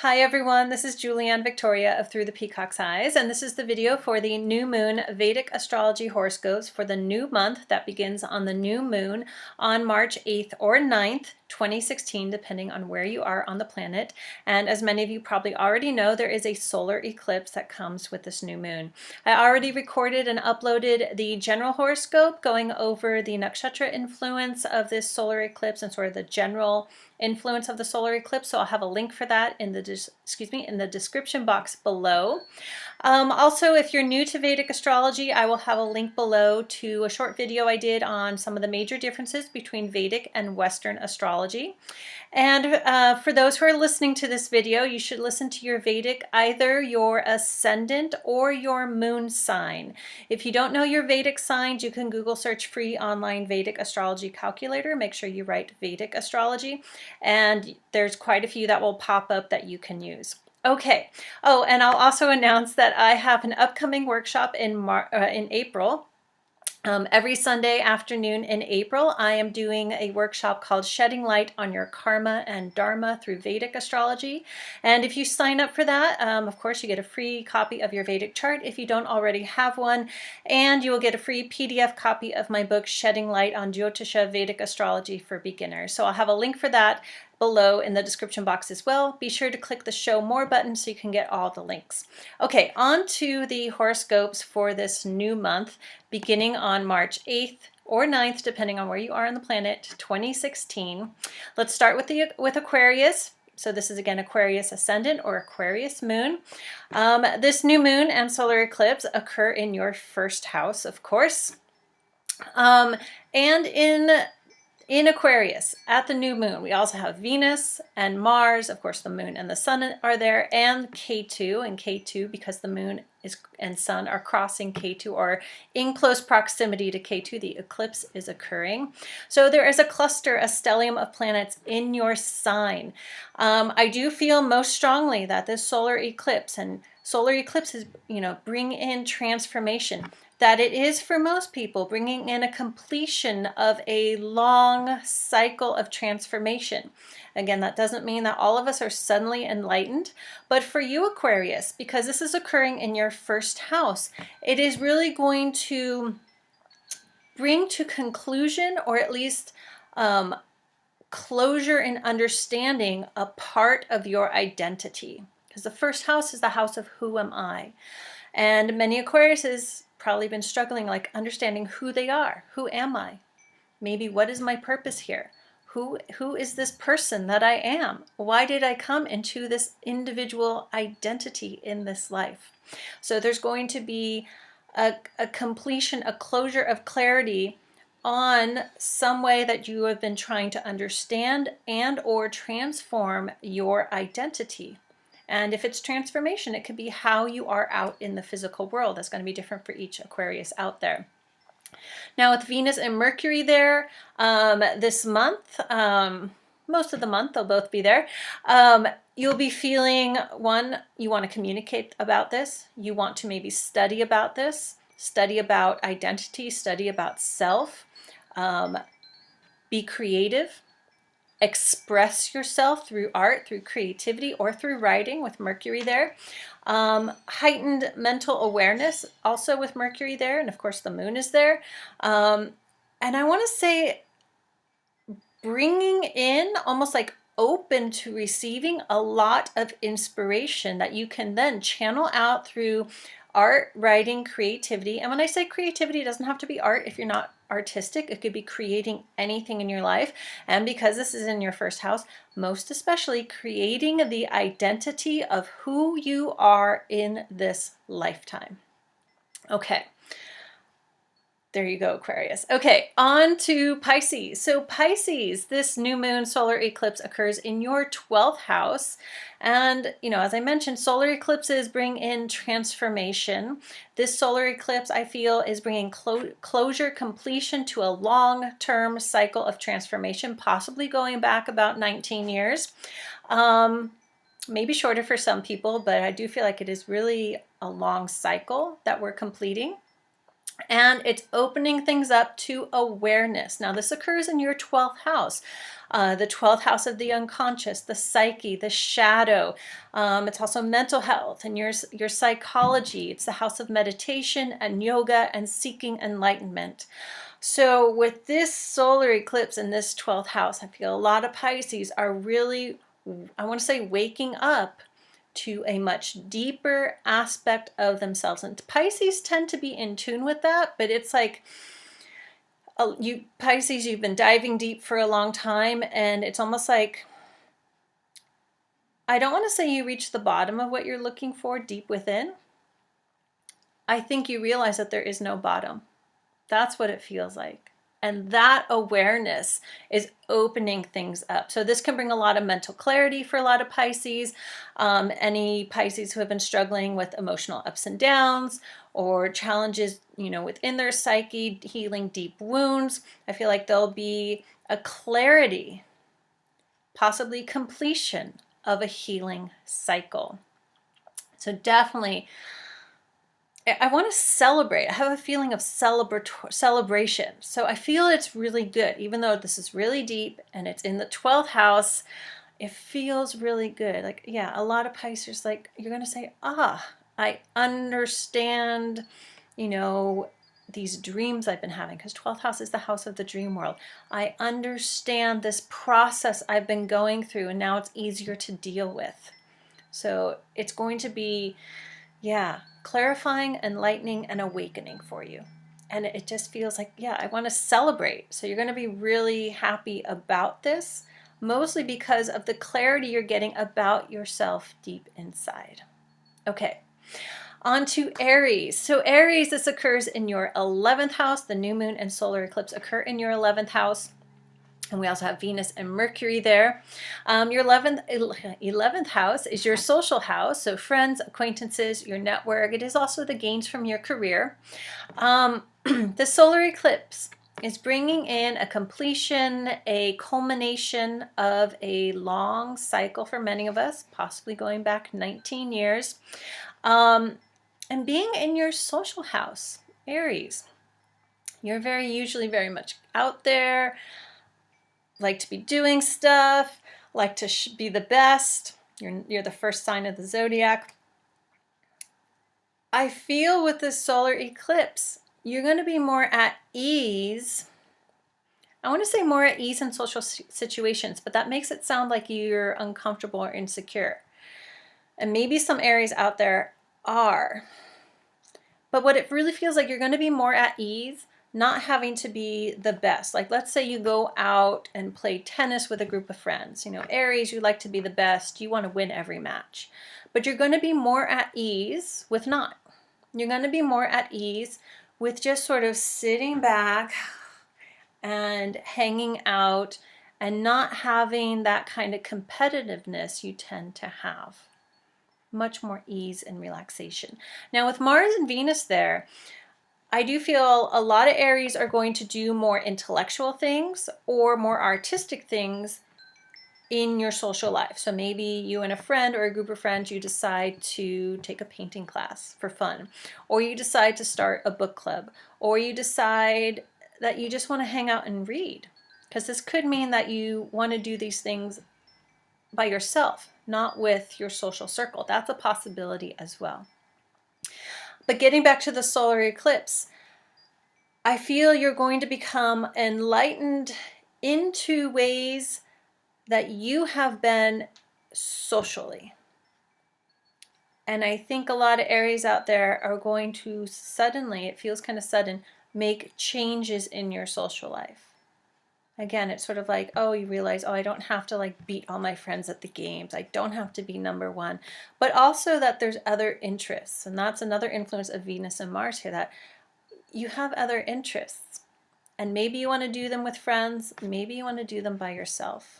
Hi everyone, this is Julianne Victoria of Through the Peacock's Eyes, and this is the video for the new moon Vedic Astrology Horoscopes for the new month that begins on the new moon on March 8th or 9th, 2016, depending on where you are on the planet. And as many of you probably already know, there is a solar eclipse that comes with this new moon. I already recorded and uploaded the general horoscope going over the nakshatra influence of this solar eclipse and sort of the general influence of the solar eclipse, so I'll have a link for that in the description box below. Also, if you're new to Vedic astrology, I will have a link below to a short video I did on some of the major differences between Vedic and Western astrology. And for those who are listening to this video, you should listen to your Vedic, either your ascendant or your moon sign. If you don't know your Vedic signs, you can Google search free online Vedic astrology calculator. Make sure you write Vedic astrology, and there's quite a few that will pop up that you can use. Okay. Oh, and I'll also announce that I have an upcoming workshop in April. Every Sunday afternoon in April, I am doing a workshop called Shedding Light on Your Karma and Dharma through Vedic Astrology. And if you sign up for that, of course, you get a free copy of your Vedic chart if you don't already have one. And you will get a free PDF copy of my book, Shedding Light on Jyotisha Vedic Astrology for Beginners. So I'll have a link for that below in the description box as well. Be sure to click the show more button so you can get all the links. Okay, on to the horoscopes for this new month, beginning on March 8th or 9th, depending on where you are on the planet, 2016. Let's start with Aquarius. So this is again Aquarius ascendant or Aquarius moon. This new moon and solar eclipse occur in your first house, of course. And in Aquarius, at the new moon, we also have Venus and Mars, of course the moon and the sun are there, and K2, because the moon and sun are crossing K2 or in close proximity to K2, the eclipse is occurring. So there is a cluster, a stellium of planets in your sign. I do feel most strongly that this solar eclipses, bring in transformation, that it is for most people bringing in a completion of a long cycle of transformation. Again, that doesn't mean that all of us are suddenly enlightened, but for you, Aquarius, because this is occurring in your first house, it is really going to bring to conclusion, or at least closure and understanding, a part of your identity. Because the first house is the house of who am I? And many Aquariuses probably been struggling, like understanding who they are. Who am I? Maybe what is my purpose here? Who is this person that I am? Why did I come into this individual identity in this life? So there's going to be a completion, a closure of clarity on some way that you have been trying to understand and or transform your identity. And if it's transformation, it could be how you are out in the physical world. That's going to be different for each Aquarius out there. Now with Venus and Mercury there this month, most of the month they'll both be there, you'll be feeling, one, you want to communicate about this. You want to maybe study about this, study about identity, study about self, be creative. Express yourself through art, through creativity, or through writing with Mercury there. Heightened mental awareness also with Mercury there, and of course the moon is there. And I want to say bringing in, almost like open to receiving, a lot of inspiration that you can then channel out through art, writing, creativity. And when I say creativity, it doesn't have to be art if you're not artistic. It could be creating anything in your life. And because this is in your first house, most especially creating the identity of who you are in this lifetime. Okay. There you go, Aquarius. Okay, on to Pisces. So Pisces, this new moon solar eclipse occurs in your 12th house. And, as I mentioned, solar eclipses bring in transformation. This solar eclipse, I feel, is bringing closure, completion to a long-term cycle of transformation, possibly going back about 19 years. Maybe shorter for some people, but I do feel like it is really a long cycle that we're completing. And it's opening things up to awareness. Now, this occurs in your 12th house, the 12th house of the unconscious, the psyche, the shadow. It's also mental health and your psychology. It's the house of meditation and yoga and seeking enlightenment. So with this solar eclipse in this 12th house, I feel a lot of Pisces are really, I want to say, waking up to a much deeper aspect of themselves. And Pisces tend to be in tune with that, but it's like, you Pisces, you've been diving deep for a long time, and it's almost like, I don't want to say you reach the bottom of what you're looking for deep within. I think you realize that there is no bottom. That's what it feels like. And that awareness is opening things up. So this can bring a lot of mental clarity for a lot of Pisces. Any Pisces who have been struggling with emotional ups and downs or challenges, within their psyche, healing deep wounds. I feel like there'll be a clarity, possibly completion of a healing cycle. So definitely, I want to celebrate. I have a feeling of celebration. So I feel it's really good, even though this is really deep and it's in the 12th house. It feels really good. Like, yeah, a lot of Pisces, like, you're going to say, I understand, these dreams I've been having, because 12th house is the house of the dream world. I understand this process I've been going through, and now it's easier to deal with. So it's going to be, clarifying, enlightening, and awakening for you. And it just feels like, I want to celebrate. So you're going to be really happy about this, mostly because of the clarity you're getting about yourself deep inside. Okay, on to Aries. So Aries, this occurs in your 11th house. The new moon and solar eclipse occur in your 11th house. And we also have Venus and Mercury there. Your 11th house is your social house, so friends, acquaintances, your network. It is also the gains from your career. The solar eclipse is bringing in a completion, a culmination of a long cycle for many of us, possibly going back 19 years. And being in your social house, Aries, you're usually very much out there, like to be doing stuff, like to be the best. You're the first sign of the zodiac. I feel with this solar eclipse, you're going to be more at ease. I want to say more at ease in social situations, but that makes it sound like you're uncomfortable or insecure. And maybe some Aries out there are. But what it really feels like, you're going to be more at ease, not having to be the best. Like, let's say you go out and play tennis with a group of friends. Aries, you like to be the best. You want to win every match. But you're going to be more at ease with not. You're going to be more at ease with just sort of sitting back and hanging out and not having that kind of competitiveness you tend to have. Much more ease and relaxation. Now, with Mars and Venus there, I do feel a lot of Aries are going to do more intellectual things or more artistic things in your social life. So maybe you and a friend or a group of friends, you decide to take a painting class for fun, or you decide to start a book club, or you decide that you just want to hang out and read. Because this could mean that you want to do these things by yourself, not with your social circle. That's a possibility as well. But getting back to the solar eclipse, I feel you're going to become enlightened into ways that you have been socially. And I think a lot of Aries out there are going to suddenly, it feels kind of sudden, make changes in your social life. Again, it's sort of like, you realize, I don't have to beat all my friends at the games. I don't have to be number one. But also that there's other interests. And that's another influence of Venus and Mars here, that you have other interests. And maybe you want to do them with friends. Maybe you want to do them by yourself.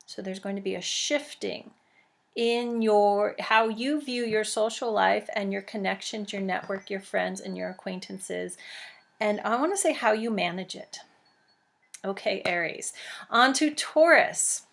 So there's going to be a shifting in how you view your social life and your connections, your network, your friends, and your acquaintances. And I want to say how you manage it. Okay, Aries. On to Taurus.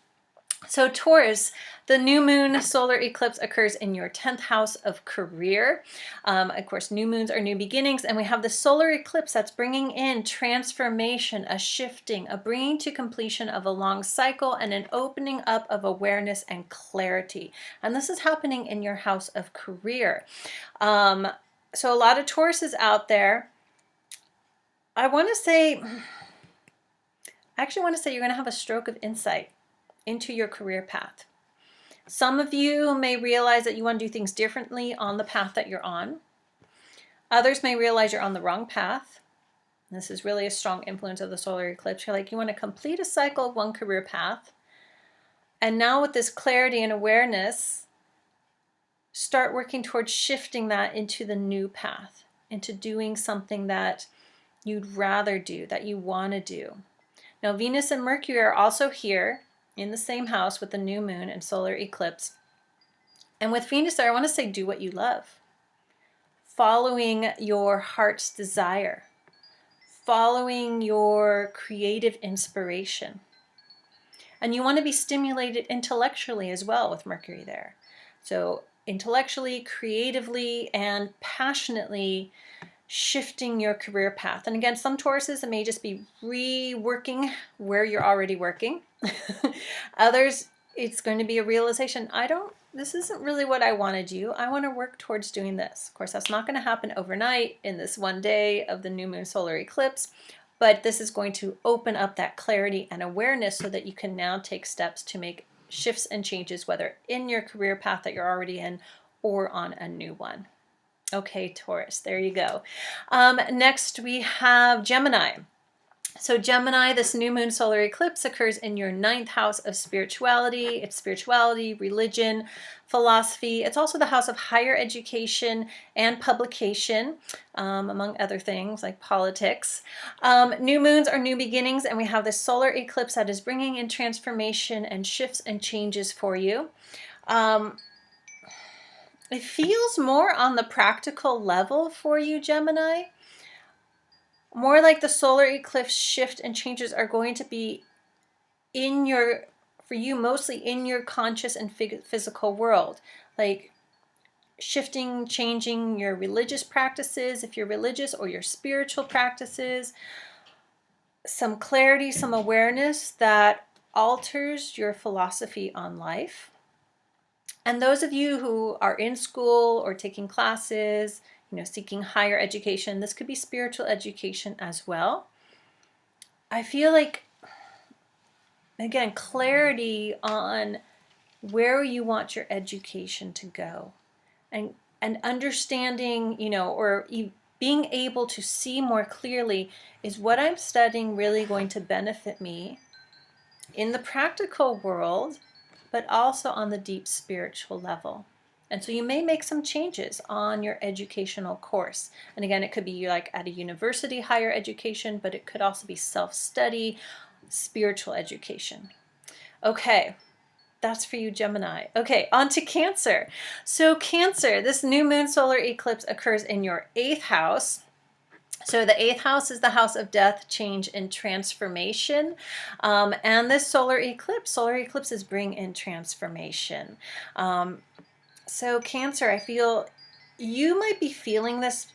So Taurus, the new moon solar eclipse occurs in your 10th house of career. Of course, new moons are new beginnings, and we have the solar eclipse that's bringing in transformation, a shifting, a bringing to completion of a long cycle, and an opening up of awareness and clarity. And this is happening in your house of career. So a lot of Tauruses out there, I actually want to say you're going to have a stroke of insight into your career path. Some of you may realize that you want to do things differently on the path that you're on. Others may realize you're on the wrong path. This is really a strong influence of the solar eclipse. You're like, you want to complete a cycle of one career path. And now with this clarity and awareness, start working towards shifting that into the new path, into doing something that you'd rather do, that you want to do. Now, Venus and Mercury are also here in the same house with the new moon and solar eclipse. And with Venus there, I want to say do what you love. Following your heart's desire. Following your creative inspiration. And you want to be stimulated intellectually as well with Mercury there. So intellectually, creatively, and passionately shifting your career path. And again, some Tauruses, it may just be reworking where you're already working. Others, it's going to be a realization, this isn't really what I want to do. I want to work towards doing this. Of course, that's not going to happen overnight in this one day of the new moon solar eclipse, but this is going to open up that clarity and awareness so that you can now take steps to make shifts and changes, whether in your career path that you're already in or on a new one. Okay, Taurus, there you go. Next we have Gemini. So Gemini, this new moon solar eclipse occurs in your 9th house of spirituality. It's spirituality, religion, philosophy. It's also the house of higher education and publication, among other things like politics. New moons are new beginnings, and we have this solar eclipse that is bringing in transformation and shifts and changes for you. It feels more on the practical level for you, Gemini. More like the solar eclipse shift and changes are going to be for you, mostly in your conscious and physical world. Like shifting, changing your religious practices, if you're religious, or your spiritual practices. Some clarity, some awareness that alters your philosophy on life. And those of you who are in school or taking classes, seeking higher education, this could be spiritual education as well. I feel like, again, clarity on where you want your education to go, and understanding, or being able to see more clearly, is what I'm studying really going to benefit me in the practical world, but also on the deep spiritual level. And so you may make some changes on your educational course. And again, it could be like at a university, higher education, but it could also be self-study, spiritual education. Okay, that's for you, Gemini. Okay, on to Cancer. So Cancer, this new moon solar eclipse occurs in your 8th house. So the 8th house is the house of death, change, and transformation. And this solar eclipses bring in transformation. So Cancer, I feel you might be feeling this,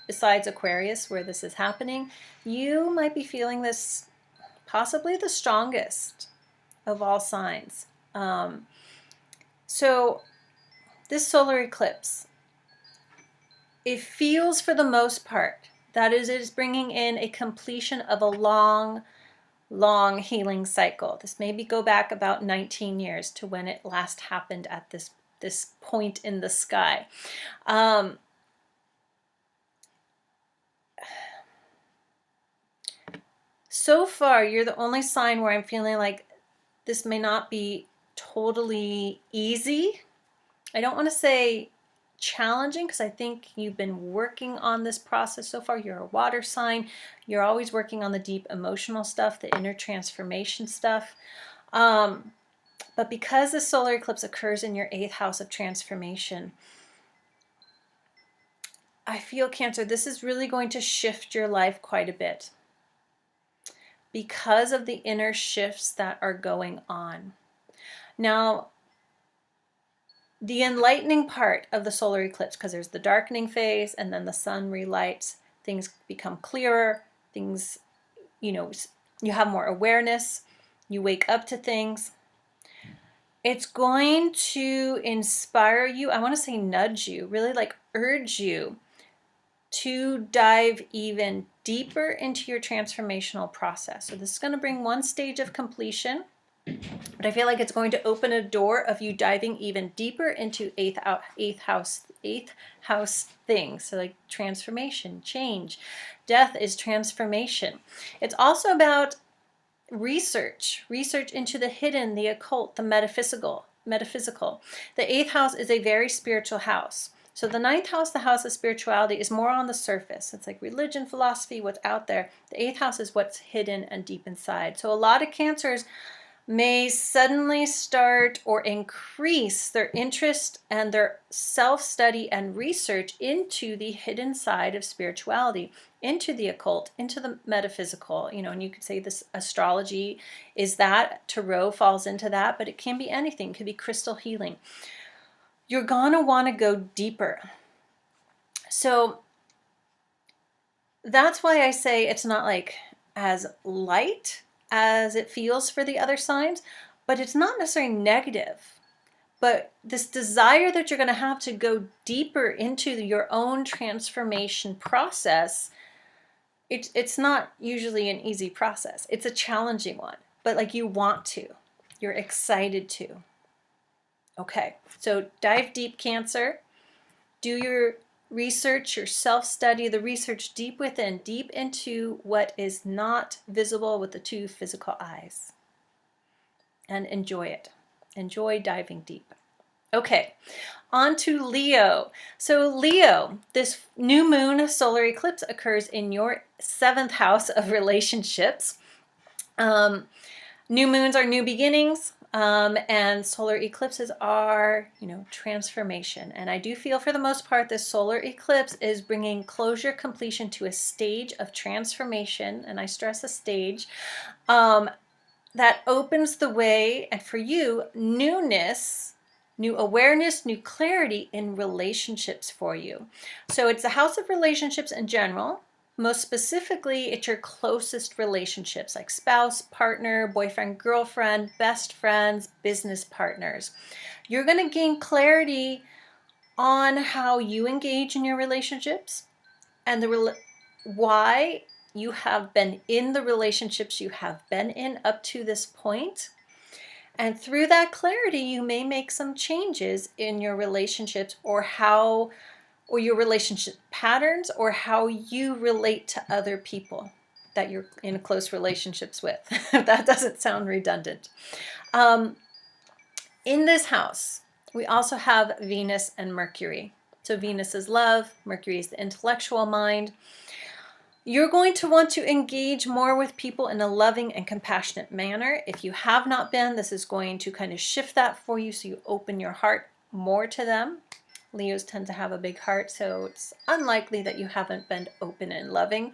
besides Aquarius where this is happening, you might be feeling this possibly the strongest of all signs. So this solar eclipse, it feels for the most part that it is bringing in a completion of a long healing cycle. This maybe go back about 19 years to when it last happened at this point in the sky. So far, you're the only sign where I'm feeling like this may not be totally easy. I don't want to say challenging, because I think you've been working on this process so far. You're a water sign. You're always working on the deep emotional stuff, the inner transformation stuff. But because the solar eclipse occurs in your 8th house of transformation, I feel, Cancer, this is really going to shift your life quite a bit because of the inner shifts that are going on. Now, the enlightening part of the solar eclipse, because there's the darkening phase and then the sun relights, things become clearer, things, you have more awareness, you wake up to things. It's going to inspire you, I want to say nudge you, really like urge you to dive even deeper into your transformational process. So this is going to bring one stage of completion, but I feel like it's going to open a door of you diving even deeper into eighth house things. So like transformation, change. Death is transformation. It's also about research into the hidden, the occult, the metaphysical. The eighth house is a very spiritual house. So the ninth house, the house of spirituality, is more on the surface. It's like religion, philosophy, what's out there. The eighth house is what's hidden and deep inside. So a lot of Cancers may suddenly start or increase their interest and their self-study and research into the hidden side of spirituality, into the occult, into the metaphysical, and you could say this astrology is that, tarot falls into that, but it can be anything. It could be crystal healing. You're gonna want to go deeper. So that's why I say it's not like as light as it feels for the other signs, but it's not necessarily negative. But this desire that you're going to have to go deeper into your own transformation process, it's not usually an easy process. It's a challenging one, but like you want to, you're excited to. Okay, so dive deep, Cancer. Do your research, your self-study, the research deep within, deep into what is not visible with the two physical eyes. And enjoy it. Enjoy diving deep. Okay, on to Leo. So Leo, this new moon solar eclipse occurs in your 7th house of relationships. New moons are new beginnings. And solar eclipses are, transformation. And I do feel for the most part, this solar eclipse is bringing closure, completion to a stage of transformation. And I stress a stage that opens the way, and for you, newness, new awareness, new clarity in relationships for you. So it's a house of relationships in general. Most specifically, it's your closest relationships like spouse, partner, boyfriend, girlfriend, best friends, business partners. You're going to gain clarity on how you engage in your relationships and why you have been in the relationships you have been in up to this point. And through that clarity, you may make some changes in your relationships or your relationship patterns or how you relate to other people that you're in close relationships with. That doesn't sound redundant. In this house, we also have Venus and Mercury. So Venus is love, Mercury is the intellectual mind. You're going to want to engage more with people in a loving and compassionate manner. If you have not been, this is going to kind of shift that for you so you open your heart more to them. Leos tend to have a big heart, so it's unlikely that you haven't been open and loving.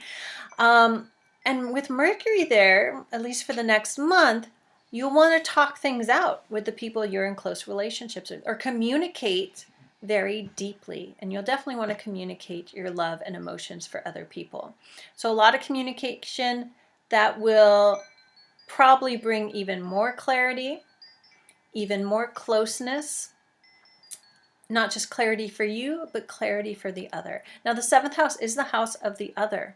And with Mercury there, at least for the next month, you'll want to talk things out with the people you're in close relationships with or communicate very deeply. And you'll definitely want to communicate your love and emotions for other people. So a lot of communication that will probably bring even more clarity, even more closeness. Not just clarity for you, but clarity for the other. Now, the 7th house is the house of the other.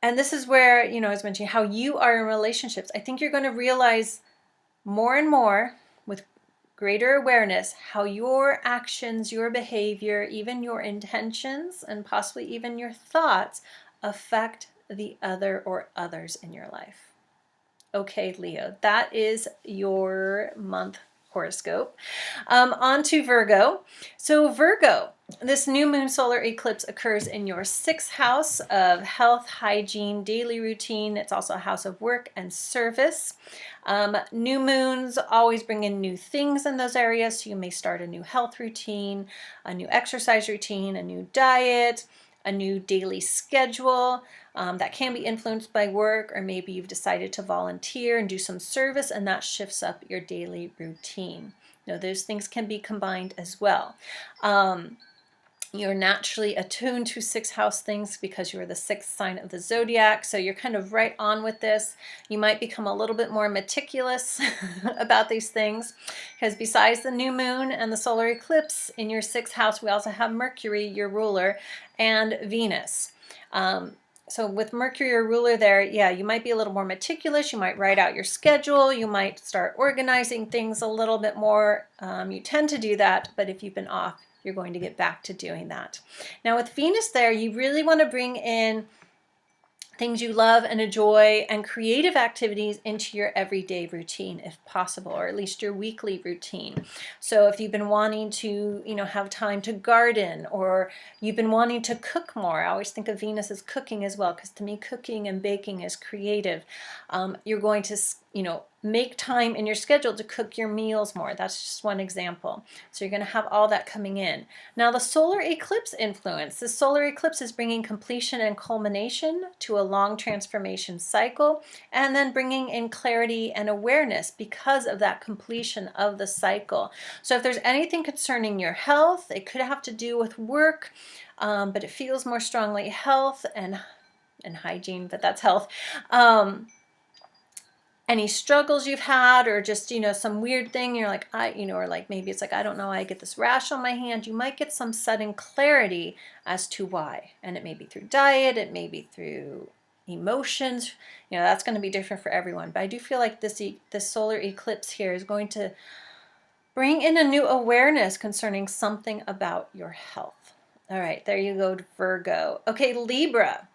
And this is where, I was mentioning how you are in relationships. I think you're going to realize more and more with greater awareness how your actions, your behavior, even your intentions, and possibly even your thoughts affect the other or others in your life. Okay, Leo, that is your month horoscope. On to Virgo. So Virgo, this new moon solar eclipse occurs in your 6th house of health, hygiene, daily routine. It's also a house of work and service. New moons always bring in new things in those areas. So you may start a new health routine, a new exercise routine, a new diet, a new daily schedule that can be influenced by work, or maybe you've decided to volunteer and do some service, and that shifts up your daily routine. Those things can be combined as well. You're naturally attuned to sixth house things because you're the sixth sign of the zodiac. So you're kind of right on with this. You might become a little bit more meticulous about these things, because besides the new moon and the solar eclipse in your sixth house, we also have Mercury, your ruler, and Venus. So with Mercury, your ruler there, yeah, you might be a little more meticulous. You might write out your schedule. You might start organizing things a little bit more. You tend to do that, but if you've been off, you're going to get back to doing that. Now with Venus there, you really want to bring in things you love and enjoy and creative activities into your everyday routine if possible, or at least your weekly routine. So if you've been wanting to, have time to garden, or you've been wanting to cook more, I always think of Venus as cooking as well, because to me cooking and baking is creative. You're going to, make time in your schedule to cook your meals more. That's just one example. So you're going to have all that coming in. Now the solar eclipse influence. The solar eclipse is bringing completion and culmination to a long transformation cycle, and then bringing in clarity and awareness because of that completion of the cycle. So if there's anything concerning your health, it could have to do with work, but it feels more strongly health and hygiene, but that's health. Any struggles you've had, or just, some weird thing, you're like, or like maybe it's like, I don't know, I get this rash on my hand. You might get some sudden clarity as to why. And it may be through diet, it may be through emotions. That's going to be different for everyone. But I do feel like this solar eclipse here is going to bring in a new awareness concerning something about your health. All right, there you go, Virgo. Okay, Libra.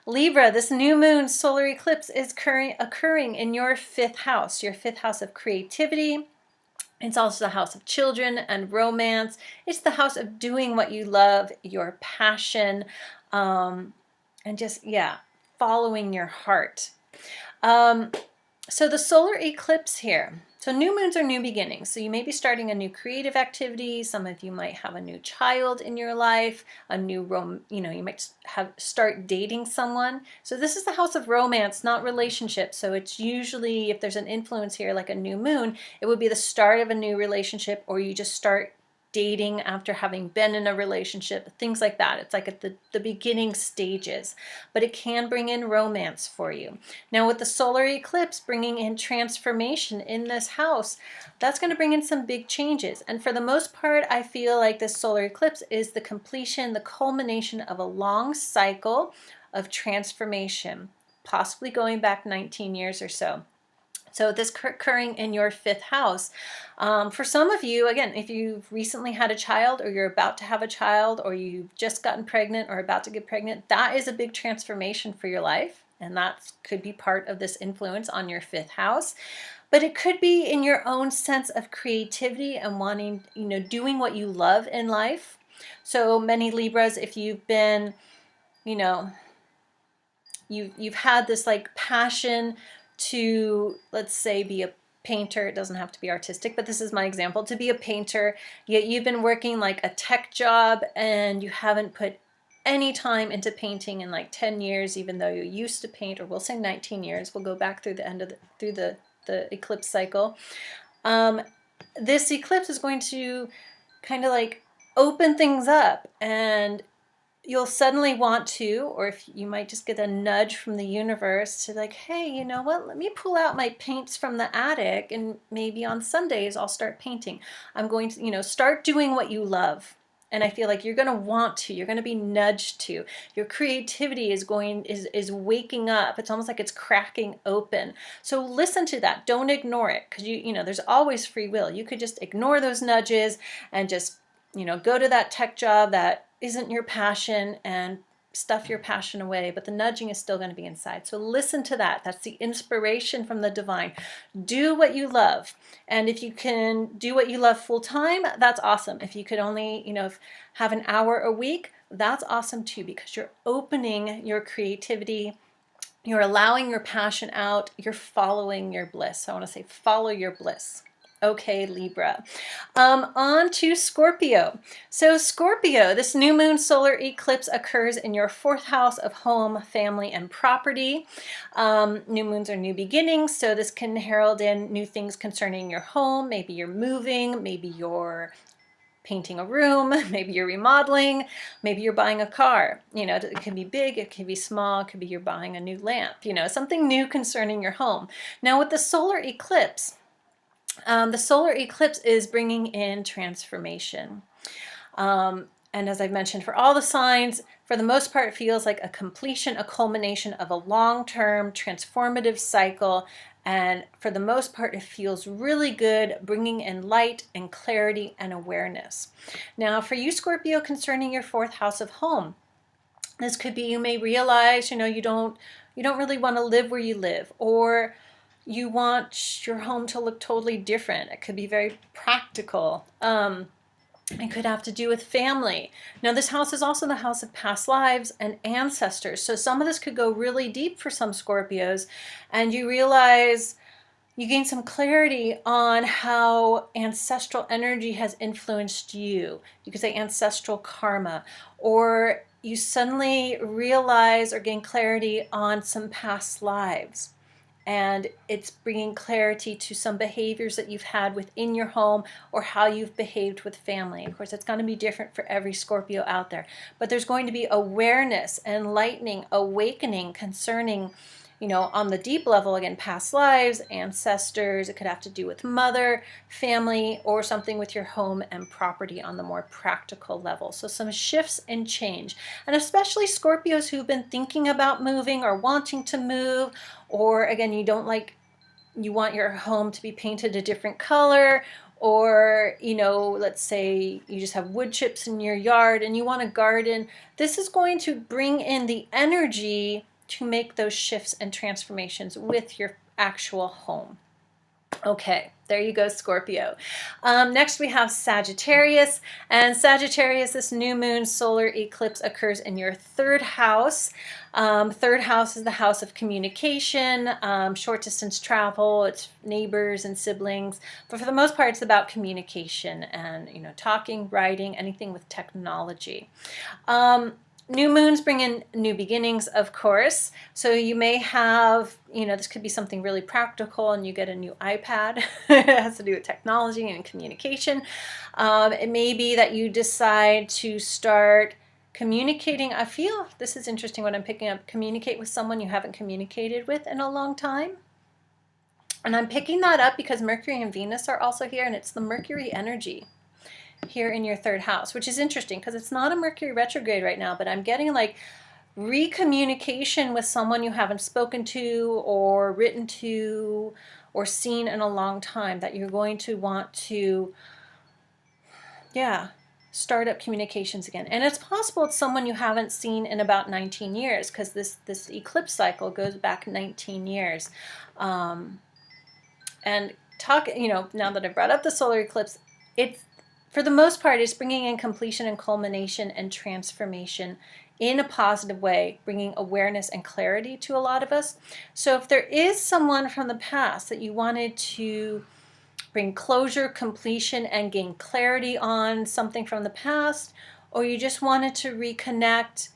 Libra, this new moon solar eclipse is occurring in your fifth house of creativity. It's also the house of children and romance. It's the house of doing what you love, your passion, and just, following your heart. So the solar eclipse here. So new moons are new beginnings. So you may be starting a new creative activity. Some of you might have a new child in your life, a new you might start dating someone. So this is the house of romance, not relationships. So it's usually, if there's an influence here like a new moon, it would be the start of a new relationship, or you just start dating after having been in a relationship, things like that. It's like at the beginning stages, but it can bring in romance for you. Now with the solar eclipse bringing in transformation in this house, that's going to bring in some big changes. And for the most part, I feel like this solar eclipse is the completion, the culmination of a long cycle of transformation, possibly going back 19 years or so. So this occurring in your fifth house. For some of you, again, if you've recently had a child, or you're about to have a child, or you've just gotten pregnant or about to get pregnant, that is a big transformation for your life. And that could be part of this influence on your fifth house. But it could be in your own sense of creativity and wanting, doing what you love in life. So many Libras, if you've been, you've had this like passion to, let's say, be a painter. It doesn't have to be artistic, but this is my example, to be a painter, yet you've been working like a tech job and you haven't put any time into painting in like 10 years, even though you used to paint, or we'll say 19 years. We'll go back through the end of the eclipse cycle. This eclipse is going to kind of like open things up, and you'll suddenly want to, or if you might just get a nudge from the universe to like, hey, you know what, let me pull out my paints from the attic, and maybe on Sundays I'll start painting. I'm going to, start doing what you love. And I feel like you're going to want to, you're going to be nudged to. Your creativity is waking up. It's almost like it's cracking open. So listen to that. Don't ignore it, because there's always free will. You could just ignore those nudges and just, go to that tech job that isn't your passion and stuff your passion away, but the nudging is still going to be inside. So listen to that. That's the inspiration from the divine. Do what you love. And if you can do what you love full time, that's awesome. If you could only, have an hour a week, that's awesome too, because you're opening your creativity. You're allowing your passion out. You're following your bliss. So I want to say follow your bliss. Okay, Libra. On to Scorpio. So Scorpio, this new moon solar eclipse occurs in your 4th house of home, family, and property. New moons are new beginnings, so this can herald in new things concerning your home. Maybe you're moving, maybe you're painting a room, maybe you're remodeling, maybe you're buying a car. You know, it can be big, it can be small, it could be you're buying a new lamp, you know, something new concerning your home. Now with the solar eclipse is bringing in transformation. And as I mentioned, for all the signs, for the most part, it feels like a completion, a culmination of a long-term transformative cycle. And for the most part, it feels really good, bringing in light and clarity and awareness. Now, for you, Scorpio, concerning your 4th house of home, this could be you may realize, you know, you don't really want to live where you live, or you want your home to look totally different. It could be very practical. It could have to do with family. Now, this house is also the house of past lives and ancestors. So some of this could go really deep for some Scorpios, and you realize you gain some clarity on how ancestral energy has influenced you. You could say ancestral karma, or you suddenly realize or gain clarity on some past lives. And it's bringing clarity to some behaviors that you've had within your home or how you've behaved with family. Of course, it's going to be different for every Scorpio out there, but there's going to be awareness, enlightening, awakening concerning, you know, on the deep level, again, past lives, ancestors. It could have to do with mother, family, or something with your home and property on the more practical level. So some shifts and change. And especially Scorpios who've been thinking about moving or wanting to move, or again, you want your home to be painted a different color, or, you know, let's say you just have wood chips in your yard and you want a garden. This is going to bring in the energy to make those shifts and transformations with your actual home. Okay, there you go, Scorpio. Next we have Sagittarius. And Sagittarius, this new moon solar eclipse occurs in your 3rd house. 3rd house is the house of communication, short distance travel, it's neighbors and siblings. But for the most part, it's about communication and, you know, talking, writing, anything with technology. New moons bring in new beginnings, of course. So you may have, you know, this could be something really practical and you get a new iPad. It has to do with technology and communication. It may be that you decide to start communicating. I feel this is interesting what I'm picking up. Communicate with someone you haven't communicated with in a long time. And I'm picking that up because Mercury and Venus are also here, and it's the Mercury energy here in your 3rd house, which is interesting because it's not a Mercury retrograde right now, but I'm getting like recommunication with someone you haven't spoken to or written to or seen in a long time that you're going to want to, start up communications again. And it's possible it's someone you haven't seen in about 19 years because this eclipse cycle goes back 19 years. And you know, now that I brought up the solar eclipse, it's, for the most part, it's bringing in completion and culmination and transformation in a positive way, bringing awareness and clarity to a lot of us. So if there is someone from the past that you wanted to bring closure, completion, and gain clarity on something from the past, or you just wanted to reconnect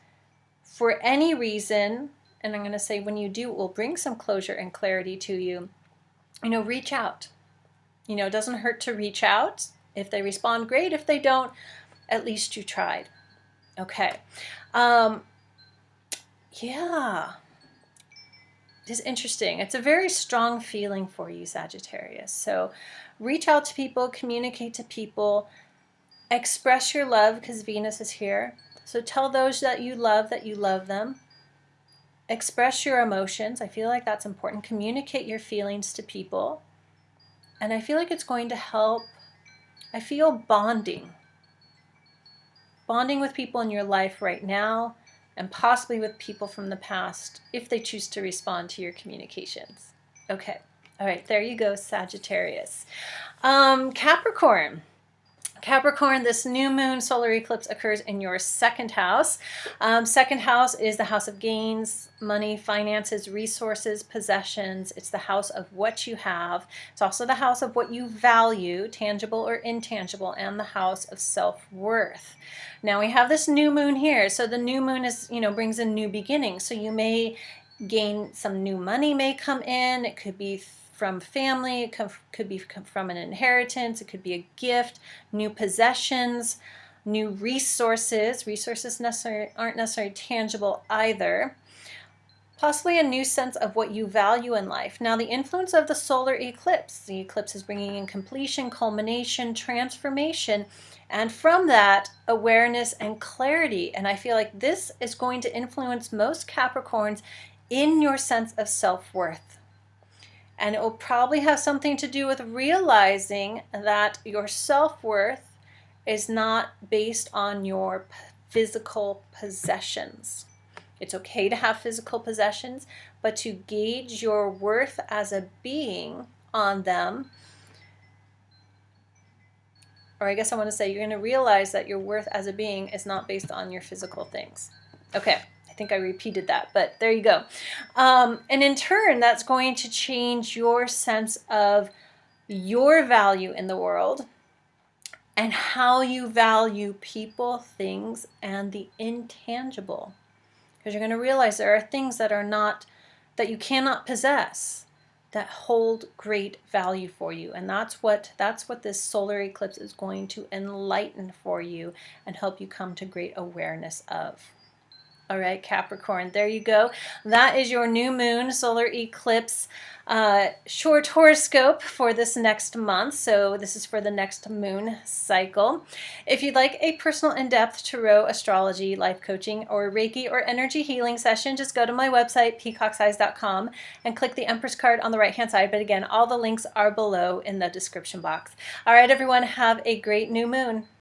for any reason, and I'm going to say when you do, it will bring some closure and clarity to you, you know, reach out. You know, it doesn't hurt to reach out. If they respond, great. If they don't, at least you tried. Okay. It's interesting. It's a very strong feeling for you, Sagittarius. So reach out to people, communicate to people, express your love because Venus is here. So tell those that you love them. Express your emotions. I feel like that's important. Communicate your feelings to people. And I feel like it's going to help. I feel bonding with people in your life right now and possibly with people from the past if they choose to respond to your communications. Okay. All right. There you go, Sagittarius. Capricorn. Capricorn, this new moon solar eclipse occurs in your second house. Second house is the house of gains, money, finances, resources, possessions. It's the house of what you have. It's also the house of what you value, tangible or intangible, and the house of self-worth. Now we have this new moon here. So the new moon is, brings a new beginning. So you may gain some new money may come in. It could be from family, it could be from an inheritance, it could be a gift, new possessions, new resources. Resources aren't necessarily tangible either. Possibly a new sense of what you value in life. Now, the influence of the solar eclipse. The eclipse is bringing in completion, culmination, transformation, and from that, awareness and clarity. And I feel like this is going to influence most Capricorns in your sense of self-worth. And it will probably have something to do with realizing that your self-worth is not based on your physical possessions. It's okay to have physical possessions, but to gauge your worth as a being on them, or I guess I want to say you're going to realize that your worth as a being is not based on your physical things. Okay. I think I repeated that, but there you go. And in turn, that's going to change your sense of your value in the world and how you value people, things, and the intangible. Because you're going to realize there are things that you cannot possess that hold great value for you. And that's what this solar eclipse is going to enlighten for you and help you come to great awareness of. All right, Capricorn, there you go. That is your new moon solar eclipse short horoscope for this next month. So this is for the next moon cycle. If you'd like a personal in-depth tarot, astrology, life coaching, or Reiki or energy healing session, just go to my website, peacockseyes.com, and click the Empress card on the right-hand side. But again, all the links are below in the description box. All right, everyone, have a great new moon.